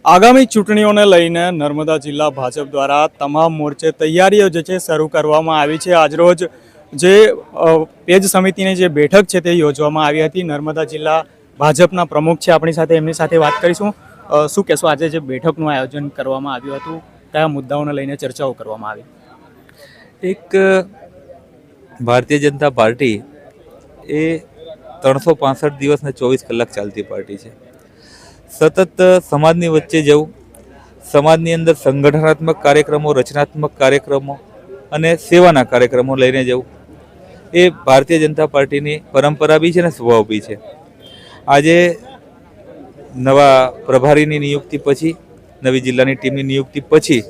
આગામી ચૂંટણીઓને લઈને નર્મદા જિલ્લા ભાજપ દ્વારા તમામ મોરચે તૈયારીઓ જે છે શરૂ કરવામાં આવી છે। આજરોજ જે પેજ સમિતિની જે બેઠક છે તે યોજવામાં આવી હતી। નર્મદા જિલ્લા ભાજપના પ્રમુખ છે આપણી સાથે, એમની સાથે વાત કરીશું। શું કહેશો, આજે જે બેઠકનું આયોજન કરવામાં આવ્યું હતું, કયા મુદ્દાઓને લઈને ચર્ચાઓ કરવામાં આવી? એક ભારતીય જનતા પાર્ટી એ 365 દિવસ ને 24 કલાક ચાલતી પાર્ટી છે। સતત સમાજની વચ્ચે જવું, સમાજની અંદર સંગઠનાત્મક કાર્યક્રમો, રચનાત્મક કાર્યક્રમો અને સેવાના કાર્યક્રમો લઈને જવું એ ભારતીય જનતા પાર્ટીની પરંપરા બી છે અને સ્વભાવ બી છે। આજે નવા પ્રભારીની નિયુક્તિ પછી, નવી જિલ્લાની ટીમની નિયુક્તિ પછી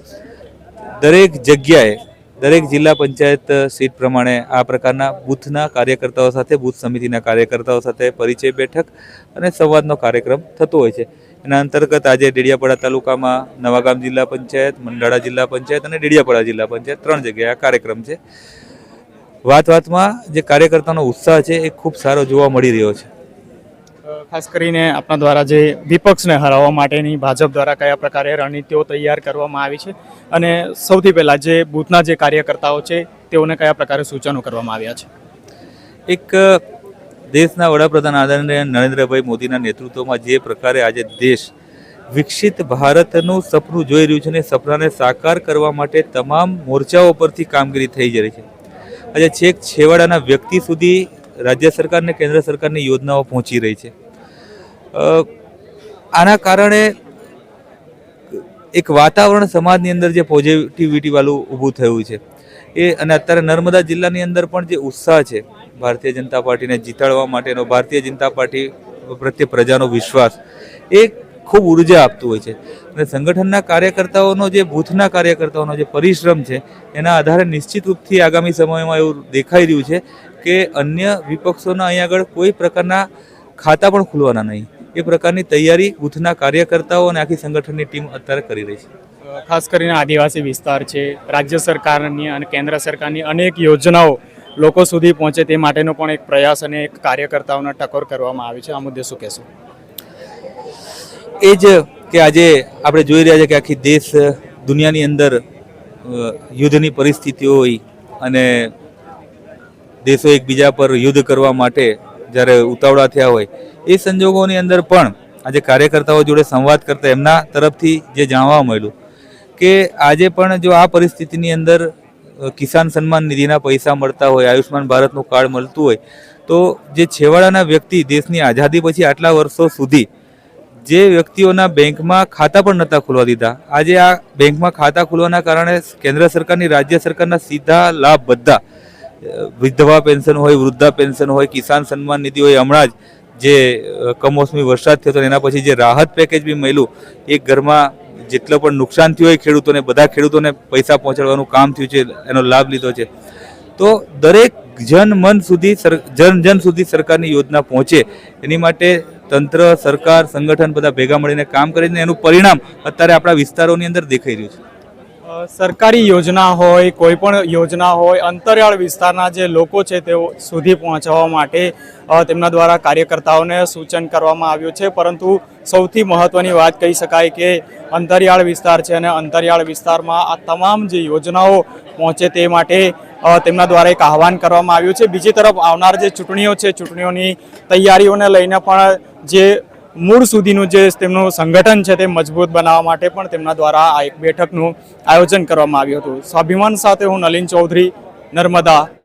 દરેક જગ્યાએ, દરેક જિલ્લા પંચાયત સીટ પ્રમાણે આ પ્રકારના બૂથના કાર્યકર્તાઓ સાથે, બૂથ સમિતિના કાર્યકર્તાઓ સાથે પરિચય બેઠક અને સંવાદનો કાર્યક્રમ થતો હોય છે। એના અંતર્ગત આજે ડેડિયાપાડા તાલુકામાં નવાગામ જિલ્લા પંચાયત, મંડાળા જિલ્લા પંચાયત અને ડેડિયાપાડા જિલ્લા પંચાયત 3 જગ્યાએ આ કાર્યક્રમ છે। વાતમાં જે કાર્યકર્તાનો ઉત્સાહ છે એ ખૂબ સારો જોવા મળી રહ્યો છે। ખાસ કરીને આપણા દ્વારા જે વિપક્ષને હરાવવા માટેની ભાજપ દ્વારા કયા પ્રકારે રણનીતિઓ તૈયાર કરવામાં આવી છે, અને સૌથી પહેલાં જે બૂથના જે કાર્યકર્તાઓ છે તેઓને કયા પ્રકારે સૂચનો કરવામાં આવ્યા છે? એક દેશના વડાપ્રધાન આદરણીય નરેન્દ્રભાઈ મોદીના નેતૃત્વમાં જે પ્રકારે આજે દેશ વિકસિત ભારતનું સપનું જોઈ રહ્યું છે અને સપનાને સાકાર કરવા માટે તમામ મોરચાઓ પરથી કામગીરી થઈ જ રહી છે। આજે છેક છેવાડાના વ્યક્તિ સુધી રાજ્ય સરકાર અને કેન્દ્ર સરકારની યોજનાઓ પહોંચી રહી છે। આના કારણે એક વાતાવરણ સમાજની અંદર જે પોઝિટિવિટી વાળું ઊભું થયું છે એ, અને અત્યારે નર્મદા જિલ્લાની અંદર પણ જે ઉત્સાહ છે ભારતીય જનતા પાર્ટીને જીતાડવા માટેનો, ભારતીય જનતા પાર્ટી પ્રત્યે પ્રજાનો વિશ્વાસ એ ખૂબ ઉર્જા આપતું હોય છે। અને સંગઠનના કાર્યકર્તાઓનો, જે બૂથના કાર્યકર્તાઓનો જે પરિશ્રમ છે એના આધારે નિશ્ચિત રૂપથી આગામી સમયમાં એવું દેખાઈ રહ્યું છે કે અન્ય વિપક્ષોના અહીં આગળ કોઈ પ્રકારના ખાતા પણ ખુલવાના નહીં, એ પ્રકારની તૈયારી બૂથના કાર્યકર્તાઓ અને આખી સંગઠનની ટીમ અત્યારે કરી રહી છે। ખાસ કરીને આદિવાસી વિસ્તાર છે, રાજ્ય સરકારની અને કેન્દ્ર સરકારની અનેક યોજનાઓ લોકો સુધી પહોંચે તે માટેનો પણ એક પ્રયાસ અને એક કાર્યકર્તાઓને ટકોર કરવામાં આવી છે। આ મુદ્દે શું કહેશો? એ જ કે આજે આપણે જોઈ રહ્યા છીએ કે આખી દેશ, દુનિયાની અંદર યુદ્ધની પરિસ્થિતિ હોય અને દેશો એકબીજા પર યુદ્ધ કરવા માટે જ્યારે ઉતાવળા થયા હોય, એ સંજોગોની અંદર પણ આજે કાર્યકર્તાઓ જોડે સંવાદ કરતા એમના તરફથી જે જાણવા મળ્યું કે આજે પણ જો આ પરિસ્થિતિની અંદર કિસાન સન્માન નિધિના પૈસા મળતા હોય, આયુષ્માન ભારતનું કાર્ડ મળતું હોય, તો જે છેવાડાના વ્યક્તિ દેશની આઝાદી પછી આટલા વર્ષો સુધી જે વ્યક્તિઓના બેંકમાં ખાતા પણ નહોતા ખોલવા દીધા, આજે આ બેંકમાં ખાતા ખોલવાના કારણે કેન્દ્ર સરકારની, રાજ્ય સરકારના સીધા લાભ બધા, વિધવા પેન્શન હોય, વૃદ્ધા પેન્શન હોય, કિસાન સન્માન નિધિ હોય, હમણાં જ જે કમોસમી વરસાદ થયો હતો એના પછી જે રાહત પેકેજ બી મળ્યું, એક ઘરમાં જેટલો પણ નુકસાન થયું હોય ખેડૂતોને, બધા ખેડૂતોને પૈસા પહોંચાડવાનું કામ થયું છે, એનો લાભ લીધો છે। તો દરેક જન જન સુધી સરકારની યોજના પહોંચે એની માટે તંત્ર, સરકાર, સંગઠન બધા ભેગા મળીને કામ કરીને એનું પરિણામ અત્યારે આપણા વિસ્તારોની અંદર દેખાઈ રહ્યું છે। સરકારી યોજના હોય, કોઈ પણ યોજના હોય, અંતરિયાળ વિસ્તારના જે લોકો છે તેઓ સુધી પહોંચવા માટે તેમના દ્વારા કાર્યકર્તાઓને સૂચન કરવામાં આવ્યું છે। પરંતુ સૌથી મહત્ત્વની વાત કહી શકાય કે અંતરિયાળ વિસ્તાર છે, અને અંતરિયાળ વિસ્તારમાં આ તમામ જે યોજનાઓ પહોંચે તે માટે તેમના દ્વારા એક આહવાન કરવામાં આવ્યું છે। બીજી તરફ આવનાર જે ચૂંટણીઓ છે, ચૂંટણીઓની તૈયારીઓને લઈને પણ જે મૂળ સુધીનું જે તેમનું સંગઠન છે તે મજબૂત બનાવવા માટે પણ તેમના દ્વારા આ એક બેઠકનું આયોજન કરવામાં આવ્યું હતું। સ્વાભિમાન સાથે હું નલિન ચૌધરી, નર્મદા।